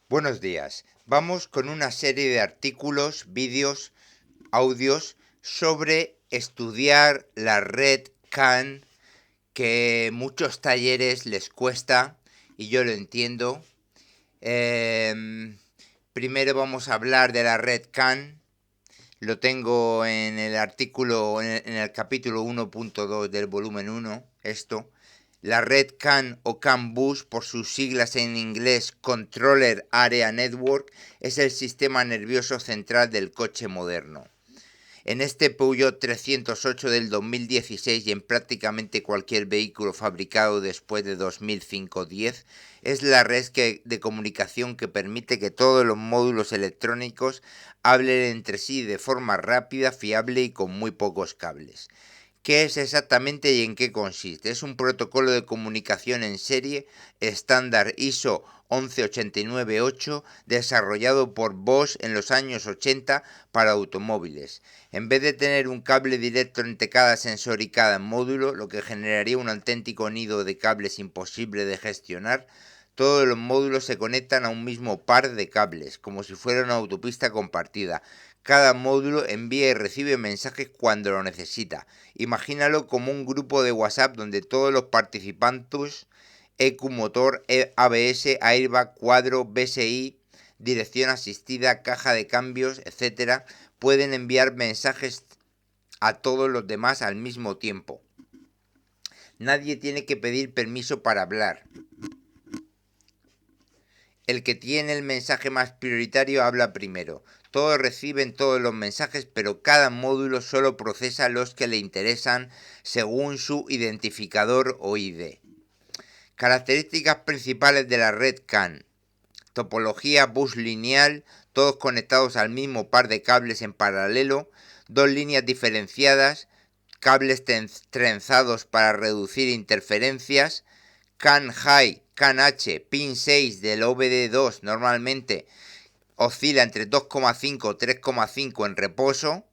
Buenos días. Vamos con una serie de artículos, vídeos, audios sobre estudiar la red CAN, que muchos talleres les cuesta y yo lo entiendo. Primero vamos a hablar de la red CAN. Lo tengo en el artículo, en el capítulo 1.2 del volumen 1, esto. La red CAN o CAN bus, por sus siglas en inglés Controller Area Network, es el sistema nervioso central del coche moderno. En este Peugeot 308 del 2016 y en prácticamente cualquier vehículo fabricado después de 2005-10, es la red de comunicación que permite que todos los módulos electrónicos hablen entre sí de forma rápida, fiable y con muy pocos cables. ¿Qué es exactamente y en qué consiste? Es un protocolo de comunicación en serie estándar ISO 11898 desarrollado por Bosch en los años 80 para automóviles. En vez de tener un cable directo entre cada sensor y cada módulo, lo que generaría un auténtico nido de cables imposible de gestionar, todos los módulos se conectan a un mismo par de cables, como si fuera una autopista compartida. Cada módulo envía y recibe mensajes cuando lo necesita. Imagínalo como un grupo de WhatsApp donde todos los participantes, EQ motor, ABS, airbag, cuadro, BSI, dirección asistida, caja de cambios, etc., pueden enviar mensajes a todos los demás al mismo tiempo. Nadie tiene que pedir permiso para hablar. El que tiene el mensaje más prioritario habla primero. Todos reciben todos los mensajes, pero cada módulo solo procesa los que le interesan según su identificador o ID. Características principales de la red CAN. Topología bus lineal, todos conectados al mismo par de cables en paralelo, dos líneas diferenciadas, cables trenzados para reducir interferencias, CAN High, CAN H, pin 6 del OBD2 normalmente oscila entre 2,5 y 3,5 en reposo,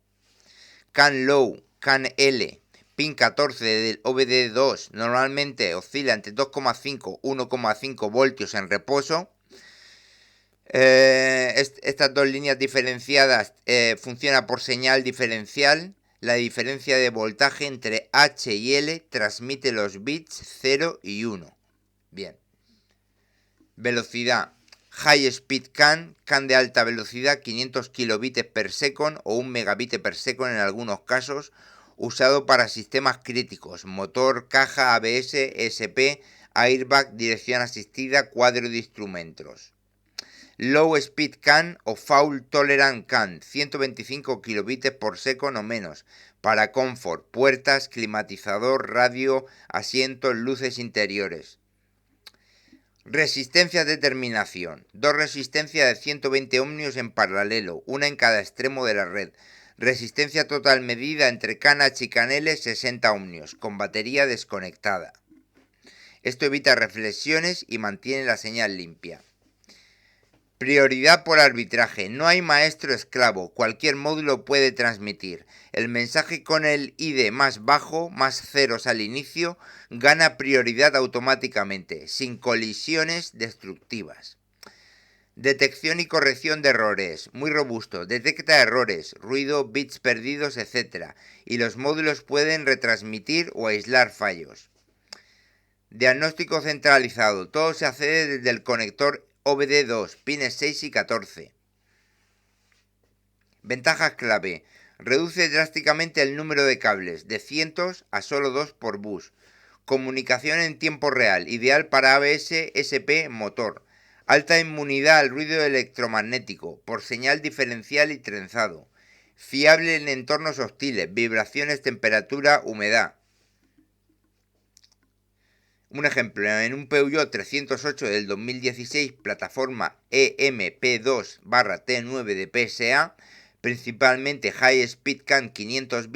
CAN Low, CAN L, pin 14 del OBD2 normalmente oscila entre 2,5 y 1,5 voltios en reposo. Estas dos líneas diferenciadas funcionan por señal diferencial. La diferencia de voltaje entre H y L transmite los bits 0 y 1. Bien. Velocidad. High Speed CAN, CAN de alta velocidad, 500 kilobits per second o 1 megabit per second en algunos casos, usado para sistemas críticos, motor, caja, ABS, ESP, airbag, dirección asistida, cuadro de instrumentos. Low Speed CAN o Fault Tolerant CAN, 125 kilobits por second o menos, para confort, puertas, climatizador, radio, asientos, luces interiores. Resistencia de terminación. Dos resistencias de 120 ohmios en paralelo, una en cada extremo de la red. Resistencia total medida entre CAN H y CAN L 60 ohmios, con batería desconectada. Esto evita reflexiones y mantiene la señal limpia. Prioridad por arbitraje. No hay maestro esclavo. Cualquier módulo puede transmitir. El mensaje con el ID más bajo, más ceros al inicio, gana prioridad automáticamente, sin colisiones destructivas. Detección y corrección de errores. Muy robusto. Detecta errores, ruido, bits perdidos, etc. Y los módulos pueden retransmitir o aislar fallos. Diagnóstico centralizado. Todo se accede desde el conector OBD2, pines 6 y 14. Ventajas clave. Reduce drásticamente el número de cables, de cientos a solo 2 por bus. Comunicación en tiempo real, ideal para ABS, SP, motor. Alta inmunidad al ruido electromagnético, por señal diferencial y trenzado. Fiable en entornos hostiles, vibraciones, temperatura, humedad. Un ejemplo, en un Peugeot 308 del 2016, plataforma EMP2/T9 de PSA, principalmente High Speed CAN 500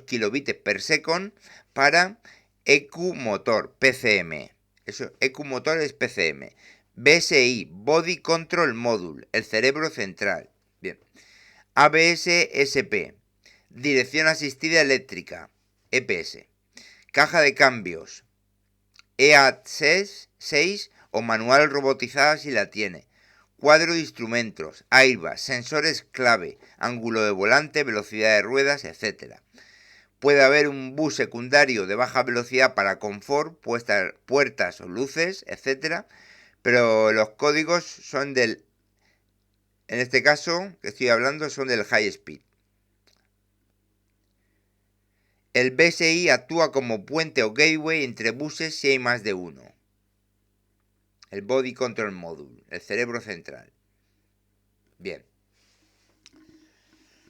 kilobits per second para EQ motor PCM. Eso, EQ motor es PCM. BSI, Body Control Module, el cerebro central. Bien. ABS-SP, dirección asistida eléctrica, EPS. Caja de cambios, EAT6 o manual robotizada si la tiene. cuadro de instrumentos, airbag, sensores clave, ángulo de volante, velocidad de ruedas, etc. Puede haber un bus secundario de baja velocidad para confort, puertas o luces, etc. Pero los códigos son en este caso que estoy hablando, son del high speed. El BSI actúa como puente o gateway entre buses si hay más de uno. El Body Control Module, el cerebro central. Bien.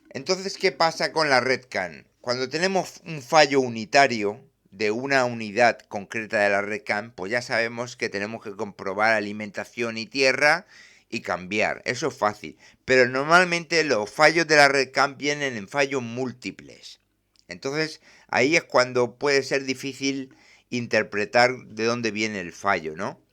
Entonces, ¿qué pasa con la red CAN? Cuando tenemos un fallo unitario de una unidad concreta de la red CAN, pues ya sabemos que tenemos que comprobar alimentación y tierra y cambiar. Eso es fácil. Pero normalmente los fallos de la red CAN vienen en fallos múltiples. Entonces, ahí es cuando puede ser difícil interpretar de dónde viene el fallo, ¿no?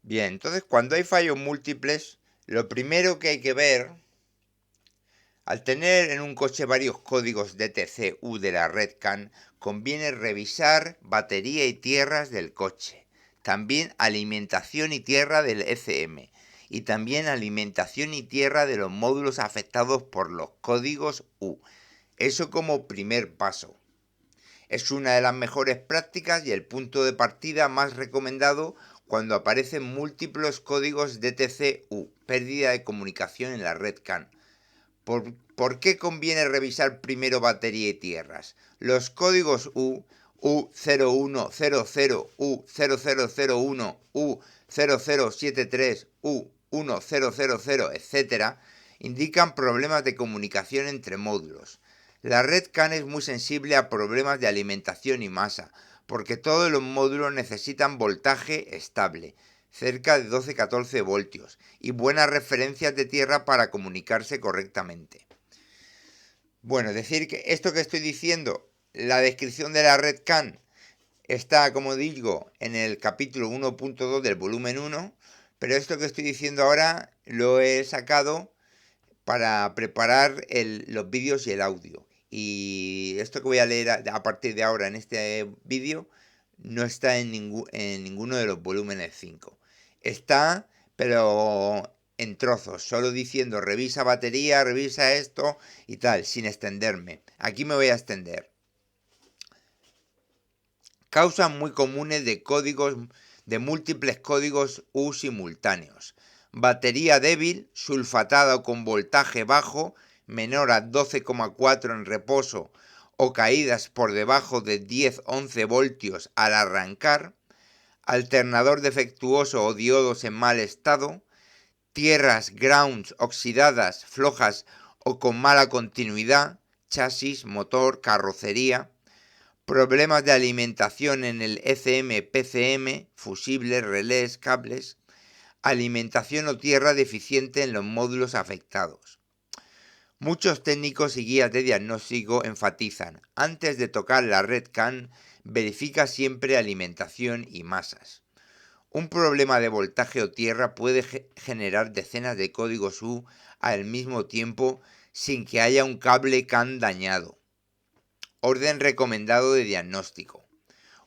Bien, entonces cuando hay fallos múltiples, lo primero que hay que ver, al tener en un coche varios códigos DTC-U de la red CAN, conviene revisar batería y tierras del coche, también alimentación y tierra del ECM, y también alimentación y tierra de los módulos afectados por los códigos U. Eso como primer paso. Es una de las mejores prácticas y el punto de partida más recomendado cuando aparecen múltiples códigos DTC-U, pérdida de comunicación en la red CAN. ¿Por qué conviene revisar primero batería y tierras? Los códigos U, U0100, U0001, U0073, U1000, etc., indican problemas de comunicación entre módulos. La red CAN es muy sensible a problemas de alimentación y masa, porque todos los módulos necesitan voltaje estable, cerca de 12-14 voltios, y buenas referencias de tierra para comunicarse correctamente. Bueno, decir que esto que estoy diciendo, la descripción de la red CAN, está, como digo, en el capítulo 1.2 del volumen 1, pero esto que estoy diciendo ahora lo he sacado para preparar los vídeos y el audio. Y esto que voy a leer a partir de ahora en este vídeo no está en ninguno de los volúmenes 5. Está, pero en trozos, solo diciendo revisa batería, revisa esto y tal, sin extenderme. Aquí me voy a extender. Causas muy comunes de múltiples códigos U simultáneos. Batería débil, sulfatada o con voltaje bajo, menor a 12,4 en reposo o caídas por debajo de 10-11 voltios al arrancar. Alternador defectuoso o diodos en mal estado. Tierras grounds oxidadas, flojas o con mala continuidad. Chasis, motor, carrocería. Problemas de alimentación en el ECM-PCM, fusibles, relés, cables. Alimentación o tierra deficiente en los módulos afectados. Muchos técnicos y guías de diagnóstico enfatizan, antes de tocar la red CAN, verifica siempre alimentación y masas. Un problema de voltaje o tierra puede generar decenas de códigos U al mismo tiempo sin que haya un cable CAN dañado. Orden recomendado de diagnóstico.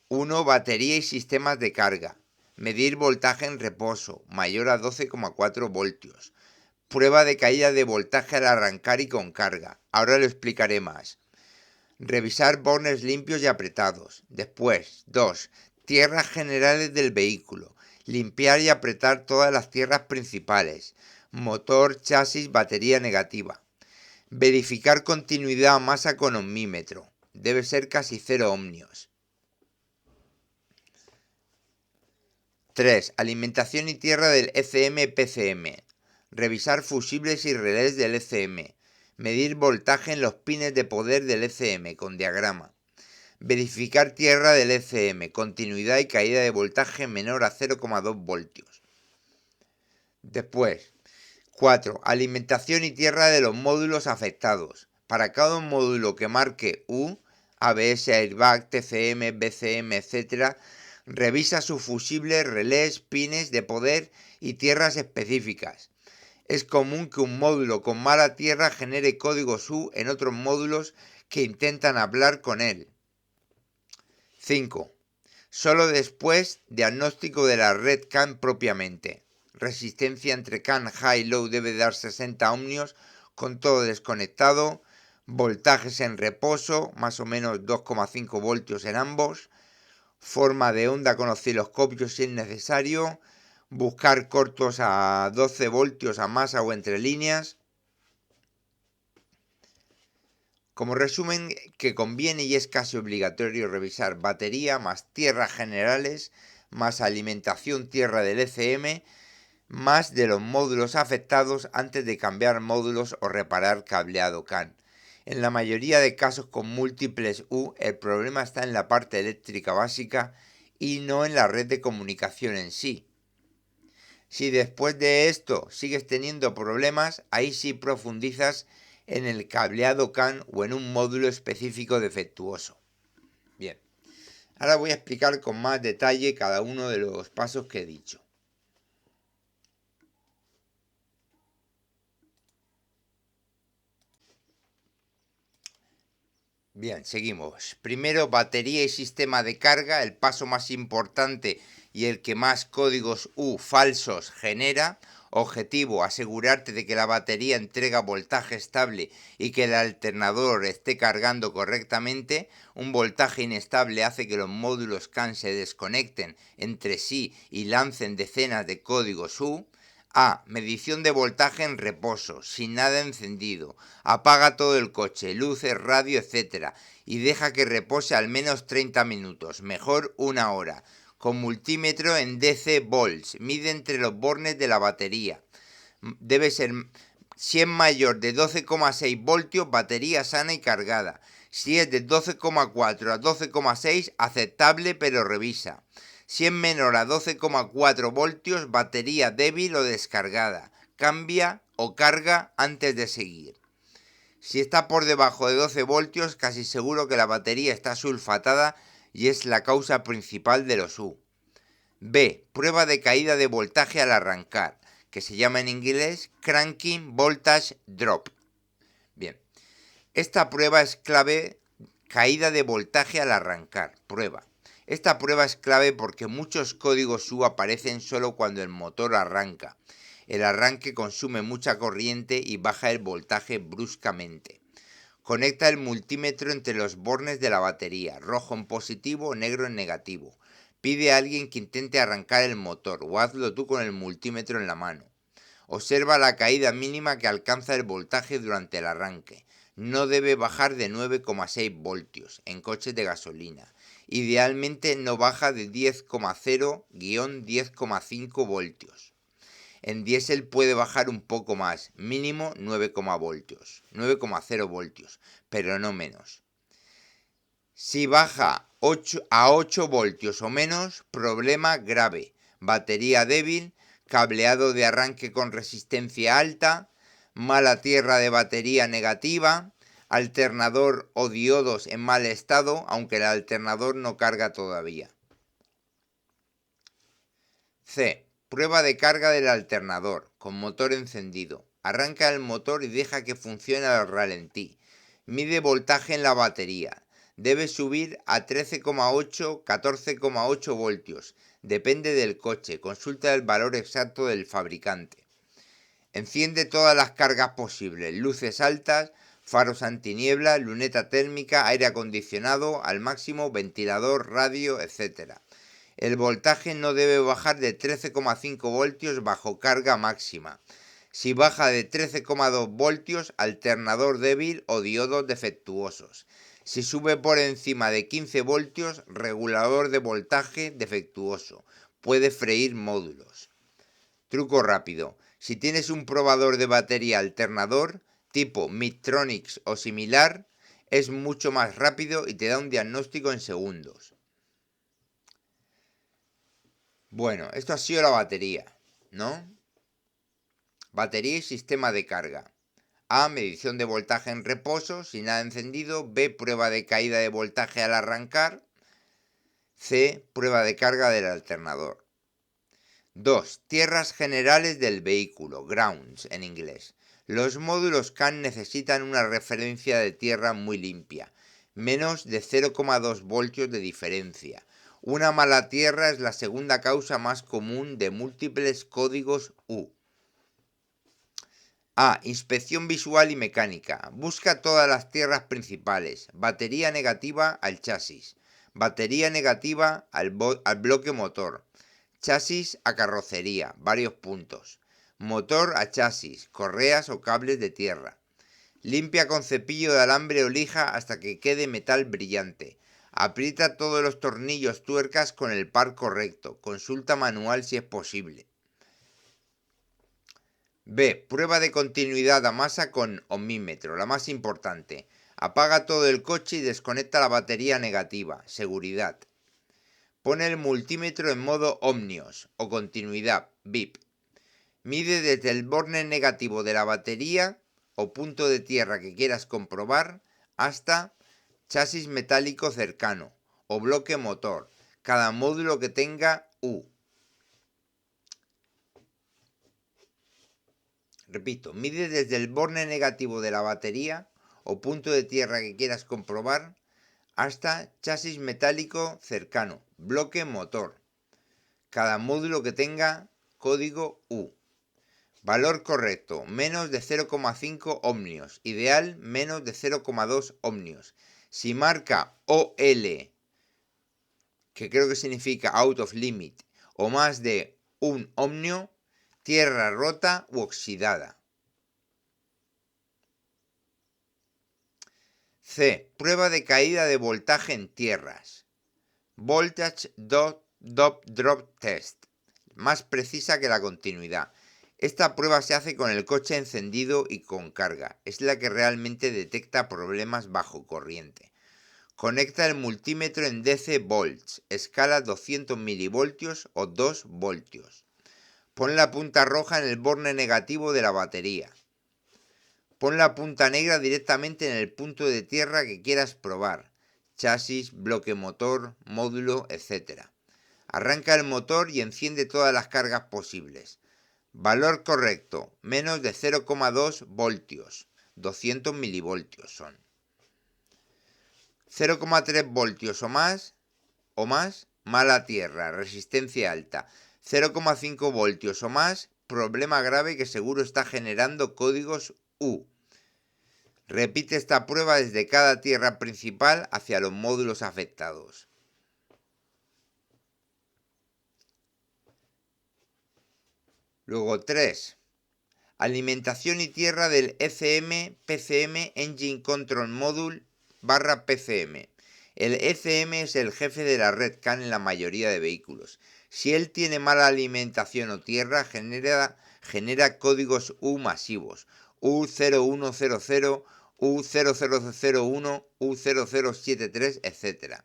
1. Batería y sistemas de carga. Medir voltaje en reposo, mayor a 12,4 voltios. Prueba de caída de voltaje al arrancar y con carga. Ahora lo explicaré más. Revisar bornes limpios y apretados. Después, 2. Tierras generales del vehículo. Limpiar y apretar todas las tierras principales. Motor, chasis, batería negativa. Verificar continuidad masa con ohmímetro. Debe ser casi 0 ohmios. 3. Alimentación y tierra del ECM-PCM. Revisar fusibles y relés del ECM. Medir voltaje en los pines de poder del ECM con diagrama. Verificar tierra del ECM. Continuidad y caída de voltaje menor a 0,2 voltios. Después. 4. Alimentación y tierra de los módulos afectados. Para cada módulo que marque U, ABS, airbag, TCM, BCM, etc., revisa su fusible, relés, pines de poder y tierras específicas. Es común que un módulo con mala tierra genere códigos U en otros módulos que intentan hablar con él. 5. Solo después, diagnóstico de la red CAN propiamente. Resistencia entre CAN high-low debe dar 60 ohmios con todo desconectado. Voltajes en reposo, más o menos 2,5 voltios en ambos. Forma de onda con osciloscopio si es necesario. Buscar cortos a 12 voltios a masa o entre líneas. Como resumen, que conviene y es casi obligatorio revisar batería más tierras generales, más alimentación tierra del ECM, más de los módulos afectados antes de cambiar módulos o reparar cableado CAN. En la mayoría de casos con múltiples U, el problema está en la parte eléctrica básica y no en la red de comunicación en sí. Si después de esto sigues teniendo problemas, ahí sí profundizas en el cableado CAN o en un módulo específico defectuoso. Bien, ahora voy a explicar con más detalle cada uno de los pasos que he dicho. Bien, seguimos. Primero, batería y sistema de carga, el paso más importante y el que más códigos U falsos genera. Objetivo, asegurarte de que la batería entrega voltaje estable y que el alternador esté cargando correctamente. Un voltaje inestable hace que los módulos CAN se desconecten entre sí y lancen decenas de códigos U. A. Medición de voltaje en reposo, sin nada encendido. Apaga todo el coche, luces, radio, etc. y deja que repose al menos 30 minutos, mejor una hora. Con multímetro en DC volts, mide entre los bornes de la batería. Debe ser, si es mayor de 12,6 voltios, batería sana y cargada. Si es de 12,4 a 12,6, aceptable pero revisa. Si es menor a 12,4 voltios, batería débil o descargada. Cambia o carga antes de seguir. Si está por debajo de 12 voltios, casi seguro que la batería está sulfatada y es la causa principal de los U. B. Prueba de caída de voltaje al arrancar, que se llama en inglés Cranking Voltage Drop. Bien, esta prueba es clave, caída de voltaje al arrancar, prueba. Esta prueba es clave porque muchos códigos U aparecen solo cuando el motor arranca. El arranque consume mucha corriente y baja el voltaje bruscamente. Conecta el multímetro entre los bornes de la batería, rojo en positivo, negro en negativo. Pide a alguien que intente arrancar el motor o hazlo tú con el multímetro en la mano. Observa la caída mínima que alcanza el voltaje durante el arranque. No debe bajar de 9,6 voltios en coches de gasolina. Idealmente no baja de 10,0-10,5 voltios. En diésel puede bajar un poco más, mínimo 9,0 voltios, pero no menos. Si baja a 8 voltios o menos, problema grave, batería débil, cableado de arranque con resistencia alta, mala tierra de batería negativa, alternador o diodos en mal estado, aunque el alternador no carga todavía. C. Prueba de carga del alternador, con motor encendido. Arranca el motor y deja que funcione al ralentí. Mide voltaje en la batería. Debe subir a 13,8-14,8 voltios. Depende del coche. Consulta el valor exacto del fabricante. Enciende todas las cargas posibles. Luces altas, faros antiniebla, luneta térmica, aire acondicionado al máximo, ventilador, radio, etc. El voltaje no debe bajar de 13,5 voltios bajo carga máxima. Si baja de 13,2 voltios, alternador débil o diodos defectuosos. Si sube por encima de 15 voltios, regulador de voltaje defectuoso. Puede freír módulos. Truco rápido. Si tienes un probador de batería alternador, tipo Midtronics o similar, es mucho más rápido y te da un diagnóstico en segundos. Bueno, esto ha sido la batería, ¿no? Batería y sistema de carga. A. Medición de voltaje en reposo, sin nada encendido. B. Prueba de caída de voltaje al arrancar. C. Prueba de carga del alternador. 2. Tierras generales del vehículo, grounds en inglés. Los módulos CAN necesitan una referencia de tierra muy limpia, menos de 0,2 voltios de diferencia. Una mala tierra es la segunda causa más común de múltiples códigos U. A. Inspección visual y mecánica. Busca todas las tierras principales. Batería negativa al chasis. Batería negativa al bloque motor. Chasis a carrocería, varios puntos. Motor a chasis, correas o cables de tierra. Limpia con cepillo de alambre o lija hasta que quede metal brillante. Aprieta todos los tornillos tuercas con el par correcto. Consulta manual si es posible. B. Prueba de continuidad a masa con ohmímetro, la más importante. Apaga todo el coche y desconecta la batería negativa. Seguridad. Pone el multímetro en modo Omnios o continuidad, VIP. Mide desde el borne negativo de la batería o punto de tierra que quieras comprobar hasta chasis metálico cercano o bloque motor, cada módulo que tenga U. Repito, mide desde el borne negativo de la batería o punto de tierra que quieras comprobar hasta chasis metálico cercano, bloque motor, cada módulo que tenga código U. Valor correcto, menos de 0,5 ohmios, ideal menos de 0,2 ohmios. Si marca OL, que creo que significa out of limit, o más de 1 ohmio, tierra rota u oxidada. C. Prueba de caída de voltaje en tierras. Voltage Drop Test. Más precisa que la continuidad. Esta prueba se hace con el coche encendido y con carga. Es la que realmente detecta problemas bajo corriente. Conecta el multímetro en DC volts, escala 200 milivoltios o 2 voltios. Pon la punta roja en el borne negativo de la batería. Pon la punta negra directamente en el punto de tierra que quieras probar. Chasis, bloque motor, módulo, etc. Arranca el motor y enciende todas las cargas posibles. Valor correcto, menos de 0,2 voltios. 200 milivoltios son. 0,3 voltios o más, mala tierra, resistencia alta. 0,5 voltios o más, problema grave que seguro está generando códigos U. Repite esta prueba desde cada tierra principal hacia los módulos afectados. Luego 3. Alimentación y tierra del ECM PCM Engine Control Module /PCM. El ECM es el jefe de la red CAN en la mayoría de vehículos. Si él tiene mala alimentación o tierra, genera códigos U masivos. U0100, U0001, U0073, etc.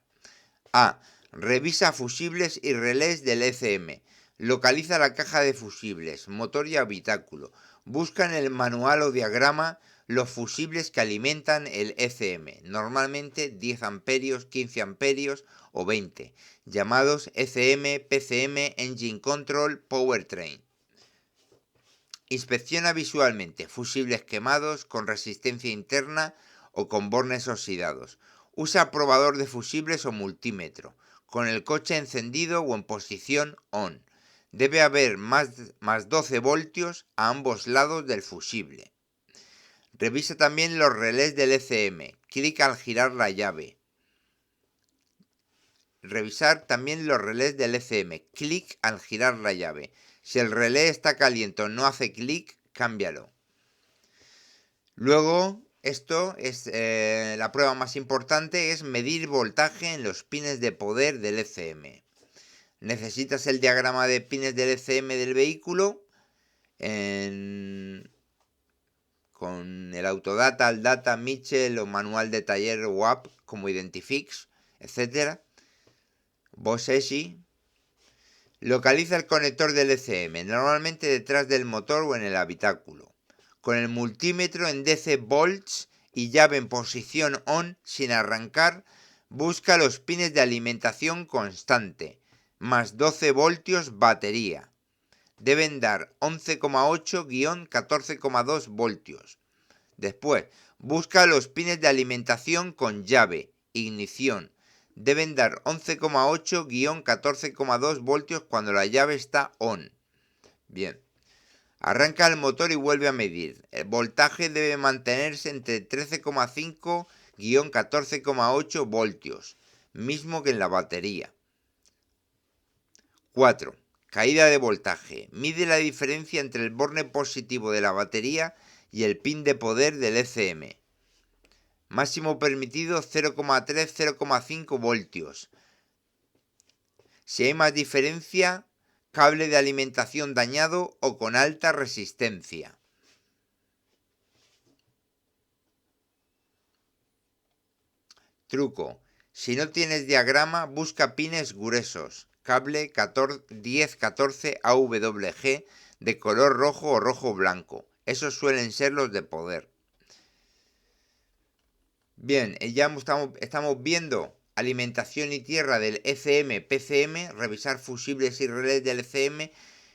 A. Revisa fusibles y relés del ECM. Localiza la caja de fusibles, motor y habitáculo. Busca en el manual o diagrama los fusibles que alimentan el ECM, normalmente 10 amperios, 15 amperios o 20, llamados ECM, PCM, Engine Control, Powertrain. Inspecciona visualmente fusibles quemados con resistencia interna o con bornes oxidados. Usa probador de fusibles o multímetro, con el coche encendido o en posición ON. Debe haber más 12 voltios a ambos lados del fusible. Revisa también los relés del ECM. Clic al girar la llave. Revisar también los relés del ECM. Clic al girar la llave. Si el relé está caliente o no hace clic, cámbialo. Luego, esto es la prueba más importante, es medir voltaje en los pines de poder del ECM. Necesitas el diagrama de pines del ECM del vehículo con el Autodata, el Data, Mitchell o manual de taller WAP como Identifix, etc. Boseshi. Localiza el conector del ECM, normalmente detrás del motor o en el habitáculo. Con el multímetro en DC volts y llave en posición ON sin arrancar, busca los pines de alimentación constante, más 12 voltios batería. Deben dar 11,8-14,2 voltios. Después, busca los pines de alimentación con llave, ignición. deben dar 11,8-14,2 voltios cuando la llave está on. Bien. Arranca el motor y vuelve a medir. El voltaje debe mantenerse entre 13,5-14,8 voltios, mismo que en la batería. 4. Caída de voltaje. Mide la diferencia entre el borne positivo de la batería y el pin de poder del ECM. Máximo permitido 0,3-0,5 voltios. Si hay más diferencia, cable de alimentación dañado o con alta resistencia. Truco. Si no tienes diagrama, busca pines gruesos. Cable 1014 AWG de color rojo o rojo blanco. Esos suelen ser los de poder. Bien, ya estamos viendo alimentación y tierra del ECM, PCM, revisar fusibles y relés del ECM,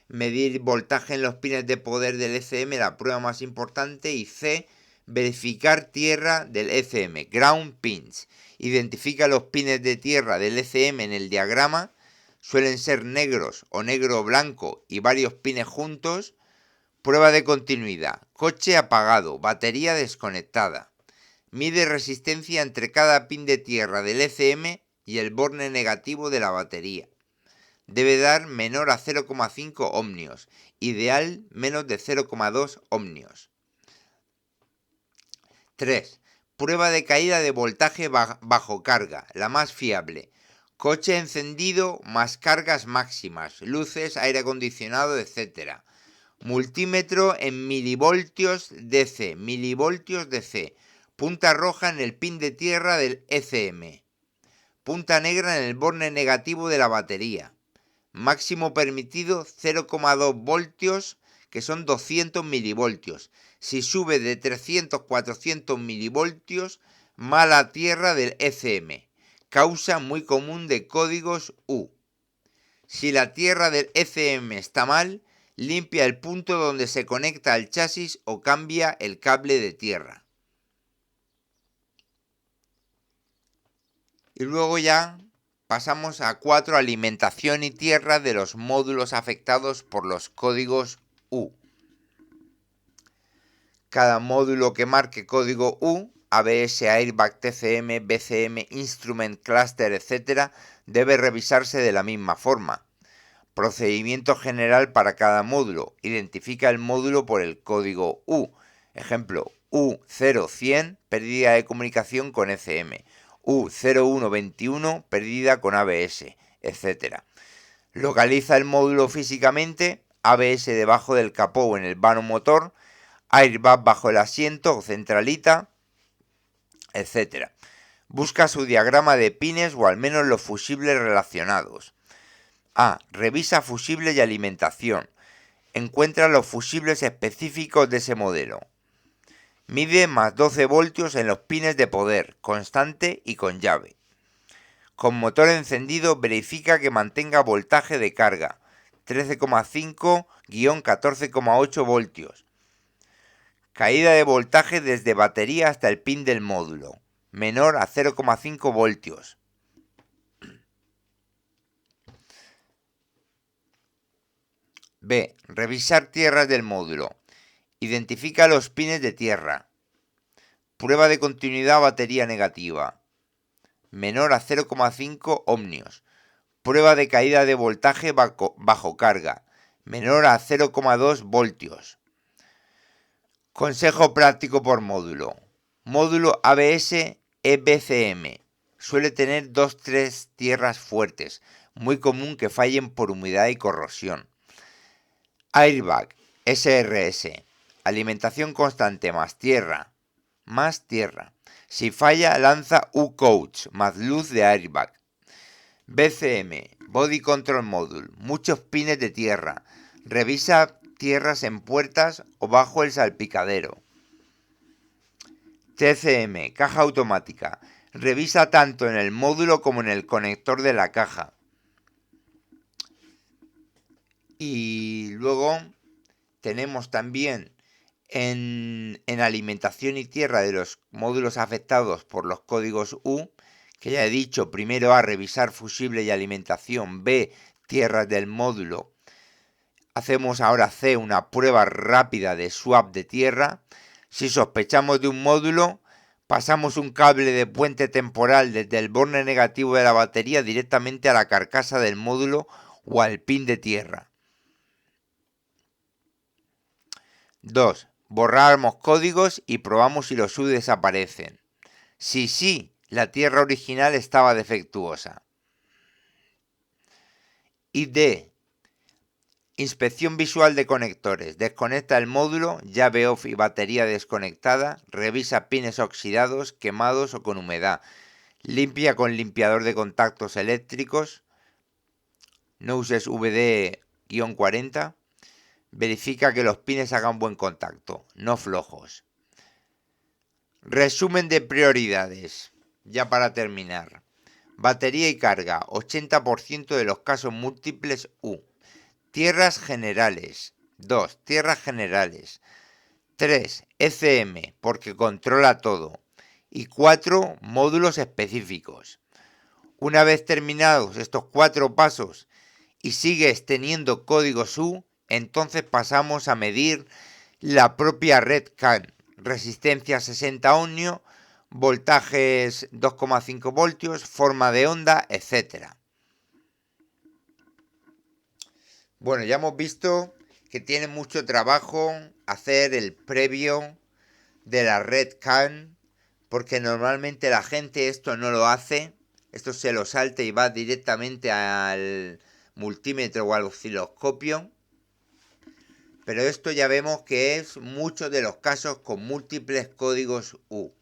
medir voltaje en los pines de poder del ECM, la prueba más importante, y C, verificar tierra del ECM, ground pins. Identifica los pines de tierra del ECM en el diagrama, suelen ser negros o negro blanco y varios pines juntos. Prueba de continuidad, coche apagado, batería desconectada. Mide resistencia entre cada pin de tierra del ECM y el borne negativo de la batería. Debe dar menor a 0,5 ohmios, ideal menos de 0,2 ohmios. 3. Prueba de caída de voltaje bajo carga, la más fiable. Coche encendido más cargas máximas, luces, aire acondicionado, etc. Multímetro en milivoltios DC, punta roja en el pin de tierra del ECM, punta negra en el borne negativo de la batería. Máximo permitido 0,2 voltios, que son 200 milivoltios. Si sube de 300-400 milivoltios, mala tierra del ECM. Causa muy común de códigos U. Si la tierra del ECM está mal, limpia el punto donde se conecta al chasis o cambia el cable de tierra. Y luego ya pasamos a 4, alimentación y tierra de los módulos afectados por los códigos U. Cada módulo que marque código U, ABS, Airbag, TCM, BCM, Instrument, Cluster, etc., debe revisarse de la misma forma. Procedimiento general para cada módulo. Identifica el módulo por el código U. Ejemplo, U0100, pérdida de comunicación con ECM. U0121, pérdida con ABS, etc. Localiza el módulo físicamente, ABS debajo del capó o en el vano motor, Airbag bajo el asiento o centralita, etc. Busca su diagrama de pines o al menos los fusibles relacionados. A. Revisa fusibles y alimentación. Encuentra los fusibles específicos de ese modelo. Mide más 12 voltios en los pines de poder, constante y con llave. Con motor encendido verifica que mantenga voltaje de carga, 13,5-14,8 voltios. Caída de voltaje desde batería hasta el pin del módulo, menor a 0,5 voltios. B. Revisar tierras del módulo. Identifica los pines de tierra. Prueba de continuidad batería negativa, menor a 0,5 ohmios. Prueba de caída de voltaje bajo carga, menor a 0,2 voltios. Consejo práctico por módulo. Módulo ABS EBCM. Suele tener 2-3 tierras fuertes, muy común que fallen por humedad y corrosión. Airbag SRS. Alimentación constante más tierra. Si falla, lanza U-Coach más luz de airbag. BCM, Body Control Module, muchos pines de tierra. Revisa tierras en puertas o bajo el salpicadero. TCM, caja automática. Revisa tanto en el módulo como en el conector de la caja. Y luego tenemos también en alimentación y tierra de los módulos afectados por los códigos U, que ya he dicho, primero A, revisar fusible y alimentación, B, tierras del módulo. Hacemos ahora C, una prueba rápida de swap de tierra. Si sospechamos de un módulo, pasamos un cable de puente temporal desde el borne negativo de la batería directamente a la carcasa del módulo o al pin de tierra. 2. Borramos códigos y probamos si los U desaparecen. Si sí, la tierra original estaba defectuosa. Y D. Inspección visual de conectores. Desconecta el módulo, llave off y batería desconectada. Revisa pines oxidados, quemados o con humedad. Limpia con limpiador de contactos eléctricos. No uses VD-40. Verifica que los pines hagan buen contacto, no flojos. Resumen de prioridades. Ya para terminar. Batería y carga, 80% de los casos múltiples U. Tierras generales. 2. Tierras generales. 3. ECM, porque controla todo. Y 4. Módulos específicos. Una vez terminados estos 4 pasos y sigues teniendo códigos U, entonces pasamos a medir la propia red CAN. Resistencia 60 ohmios, voltajes 2,5 voltios, forma de onda, etc. Bueno, ya hemos visto que tiene mucho trabajo hacer el previo de la red CAN, porque normalmente la gente esto no lo hace, esto se lo salta y va directamente al multímetro o al osciloscopio, pero esto ya vemos que es muchos de los casos con múltiples códigos U.